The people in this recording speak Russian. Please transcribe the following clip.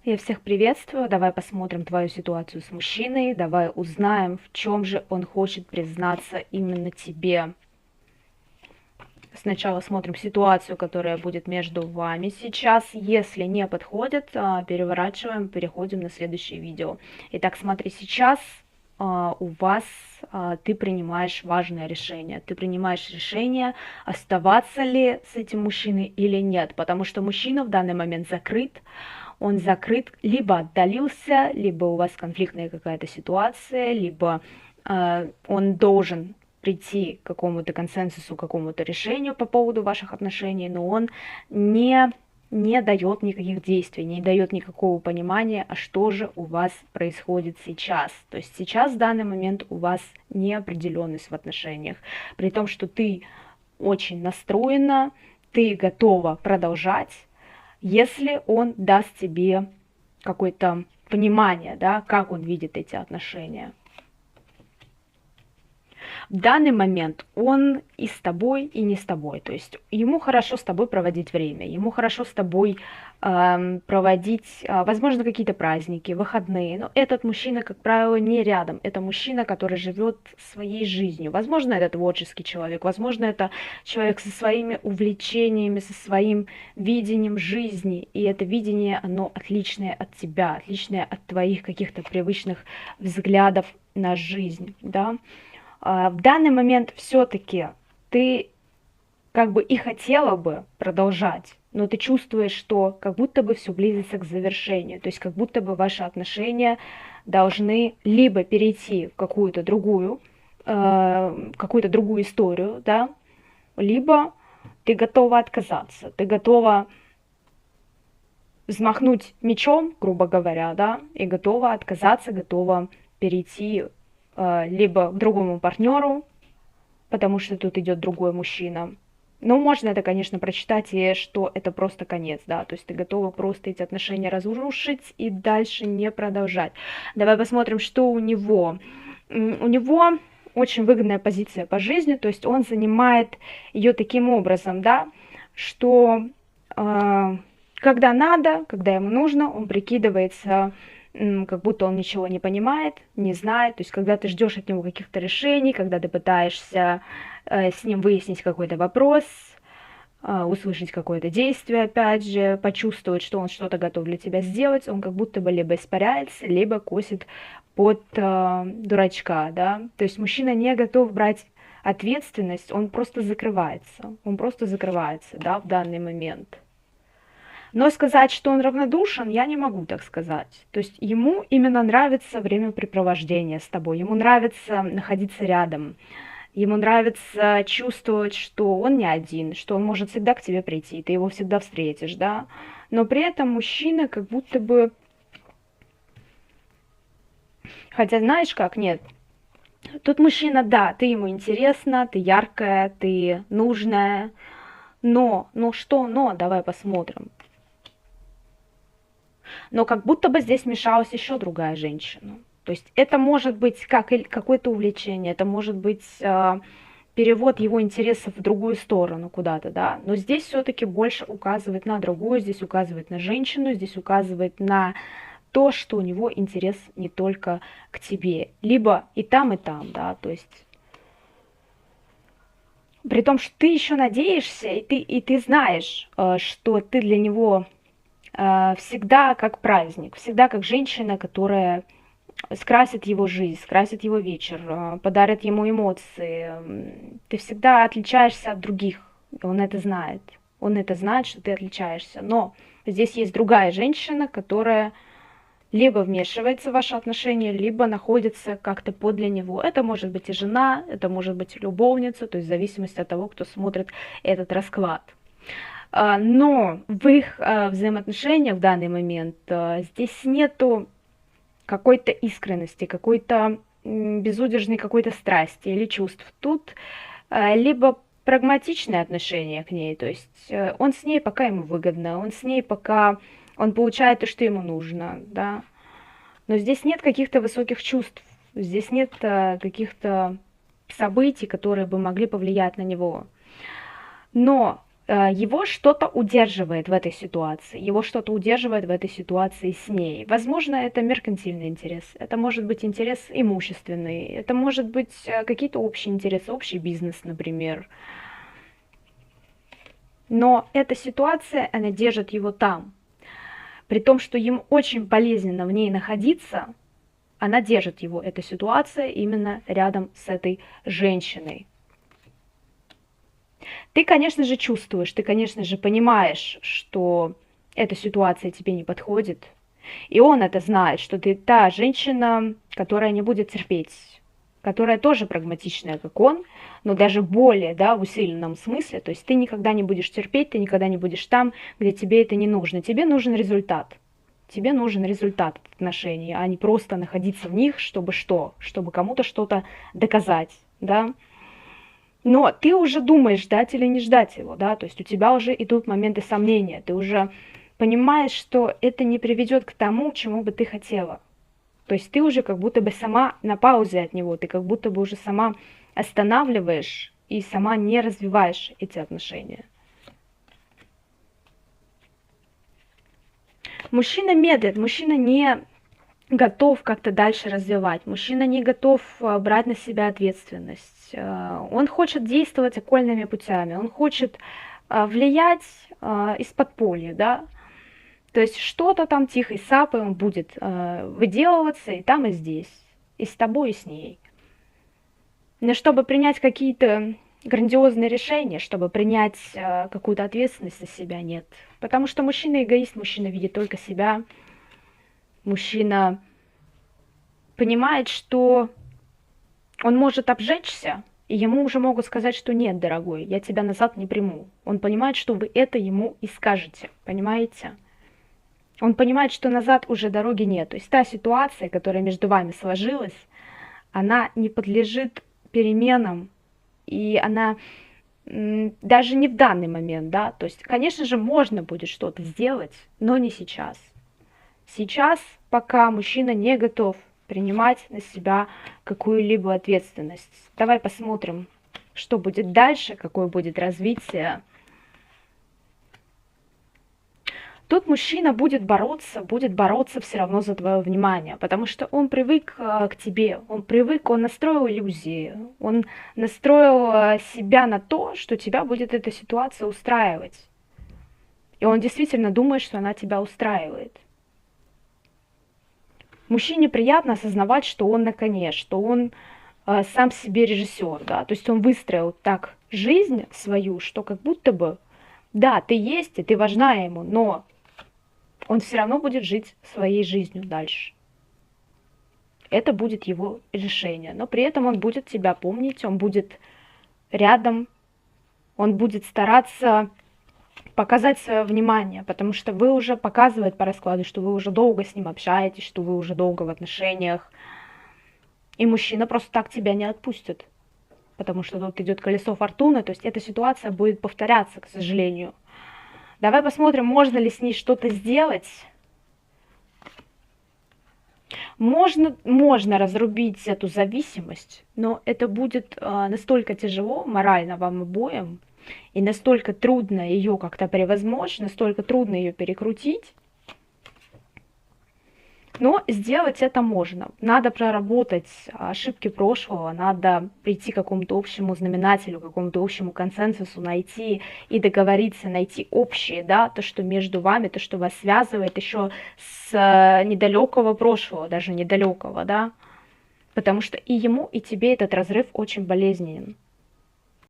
Я всех приветствую. Давай посмотрим твою ситуацию с мужчиной. Давай узнаем, в чем же он хочет признаться именно тебе. Сначала смотрим ситуацию, которая будет между вами сейчас. Если не подходит, переворачиваем, переходим на следующее видео. Итак, смотри, сейчас у вас ты принимаешь важное решение. Ты принимаешь решение, оставаться ли с этим мужчиной или нет. Потому что мужчина в данный момент закрыт. Он закрыт, либо отдалился, либо у вас конфликтная какая-то ситуация, либо он должен прийти к какому-то консенсусу, к какому-то решению по поводу ваших отношений, но он не, не дает никаких действий, не дает никакого понимания, а что же у вас происходит сейчас. То есть сейчас в данный момент у вас неопределенность в отношениях, при том, что ты очень настроена, ты готова продолжать, если он даст тебе какое-то понимание, да, как он видит эти отношения. В данный момент он и с тобой, и не с тобой. То есть ему хорошо с тобой проводить время, ему хорошо с тобой проводить, возможно, какие-то праздники, выходные. Но этот мужчина, как правило, не рядом. Это мужчина, который живет своей жизнью. Возможно, это творческий человек, возможно, это человек со своими увлечениями, со своим видением жизни. И это видение, оно отличное от тебя, отличное от твоих каких-то привычных взглядов на жизнь, да. В данный момент все-таки ты как бы и хотела бы продолжать, но ты чувствуешь, что как будто бы все близится к завершению, то есть как будто бы ваши отношения должны либо перейти в какую-то другую историю, да, либо ты готова отказаться, ты готова взмахнуть мечом, грубо говоря, да, и готова отказаться, готова перейти либо к другому партнеру, потому что тут идет другой мужчина. Но можно это, конечно, прочитать, и что это просто конец, да, то есть ты готова просто эти отношения разрушить и дальше не продолжать. Давай посмотрим, что у него. У него очень выгодная позиция по жизни, то есть он занимает ее таким образом, да, что когда надо, когда ему нужно, он прикидывается, как будто он ничего не понимает, не знает. То есть, когда ты ждешь от него каких-то решений, когда ты пытаешься с ним выяснить какой-то вопрос, услышать какое-то действие, опять же, почувствовать, что он что-то готов для тебя сделать, он как будто бы либо испаряется, либо косит под дурачка, да. То есть мужчина не готов брать ответственность, он просто закрывается, да, в данный момент. Но сказать, что он равнодушен, я не могу так сказать. То есть ему именно нравится времяпрепровождение с тобой, ему нравится находиться рядом, ему нравится чувствовать, что он не один, что он может всегда к тебе прийти, ты его всегда встретишь, да. Но при этом мужчина как будто бы... Хотя знаешь как, нет, тут мужчина, да, ты ему интересна, ты яркая, ты нужная, но что но, давай посмотрим. Но как будто бы здесь мешалась еще другая женщина. То есть это может быть как какое-то увлечение, это может быть перевод его интересов в другую сторону куда-то, да. Но здесь все-таки больше указывает на другую, здесь указывает на женщину, здесь указывает на то, что у него интерес не только к тебе, либо и там, да, то есть при том, что ты еще надеешься, и ты знаешь, что ты для него всегда как праздник, всегда как женщина, которая скрасит его жизнь, скрасит его вечер, подарит ему эмоции. Ты всегда отличаешься от других, он это знает. Он это знает, что ты отличаешься. Но здесь есть другая женщина, которая либо вмешивается в ваши отношения, либо находится как-то подле него. Это может быть и жена, это может быть и любовница, то есть в зависимости от того, кто смотрит этот расклад. Но в их взаимоотношениях в данный момент здесь нету какой-то искренности, какой-то безудержной какой-то страсти или чувств. Тут либо прагматичное отношение к ней, то есть он с ней пока ему выгодно, он с ней пока он получает то, что ему нужно, да. Но здесь нет каких-то высоких чувств, здесь нет каких-то событий, которые бы могли повлиять на него. Но его что-то удерживает в этой ситуации, его что-то удерживает в этой ситуации с ней. Возможно, это меркантильный интерес, это может быть интерес имущественный, это может быть какие-то общие интересы, общий бизнес, например. Но эта ситуация, она держит его там. При том, что ему очень болезненно в ней находиться, она держит его, эта ситуация, именно рядом с этой женщиной. Ты, конечно же, чувствуешь, ты, конечно же, понимаешь, что эта ситуация тебе не подходит. И он это знает, что ты та женщина, которая не будет терпеть, которая тоже прагматичная, как он, но даже более, да, в усиленном смысле. То есть ты никогда не будешь терпеть, ты никогда не будешь там, где тебе это не нужно. Тебе нужен результат. Тебе нужен результат отношений, а не просто находиться в них, чтобы что? Чтобы кому-то что-то доказать, да? Но ты уже думаешь, ждать или не ждать его, да, то есть у тебя уже идут моменты сомнения, ты уже понимаешь, что это не приведет к тому, чему бы ты хотела. То есть ты уже как будто бы сама на паузе от него, ты как будто бы уже сама останавливаешь и сама не развиваешь эти отношения. Мужчина медлит, мужчина не готов как-то дальше развивать, мужчина не готов брать на себя ответственность, он хочет действовать окольными путями, он хочет влиять из подполья, да, то есть что-то там тихой сапой он будет выделываться и там, и здесь, и с тобой, и с ней. Но чтобы принять какие-то грандиозные решения, чтобы принять какую-то ответственность на себя, нет. Потому что мужчина эгоист, мужчина видит только себя, мужчина понимает, что он может обжечься, и ему уже могут сказать, что нет, дорогой, я тебя назад не приму. Он понимает, что вы это ему и скажете, понимаете? Он понимает, что назад уже дороги нет. То есть та ситуация, которая между вами сложилась, она не подлежит переменам, и она даже не в данный момент, да, то есть, конечно же, можно будет что-то сделать, но не сейчас. Сейчас, пока мужчина не готов принимать на себя какую-либо ответственность. Давай посмотрим, что будет дальше, какое будет развитие. Тут мужчина будет бороться все равно за твое внимание, потому что он привык к тебе, он привык, он настроил иллюзии, он настроил себя на то, что тебя будет эта ситуация устраивать. И он действительно думает, что она тебя устраивает. Мужчине приятно осознавать, что он на коне, что он сам себе режиссер, да, то есть он выстроил так жизнь свою, что как будто бы, да, ты есть, и ты важна ему, но он все равно будет жить своей жизнью дальше. Это будет его решение. Но при этом он будет тебя помнить, он будет рядом, он будет стараться показать свое внимание, потому что вы уже показываете по раскладу, что вы уже долго с ним общаетесь, что вы уже долго в отношениях. И мужчина просто так тебя не отпустит, потому что тут идет колесо фортуны, то есть эта ситуация будет повторяться, к сожалению. Давай посмотрим, можно ли с ней что-то сделать. Можно разрубить эту зависимость, но это будет настолько тяжело морально вам обоим, и настолько трудно ее как-то превозмочь, настолько трудно ее перекрутить. Но сделать это можно. Надо проработать ошибки прошлого, надо прийти к какому-то общему знаменателю, к какому-то общему консенсусу, найти и договориться, найти общее, да, то, что между вами, то, что вас связывает еще с недалекого прошлого, даже недалекого, да, потому что и ему, и тебе этот разрыв очень болезненен.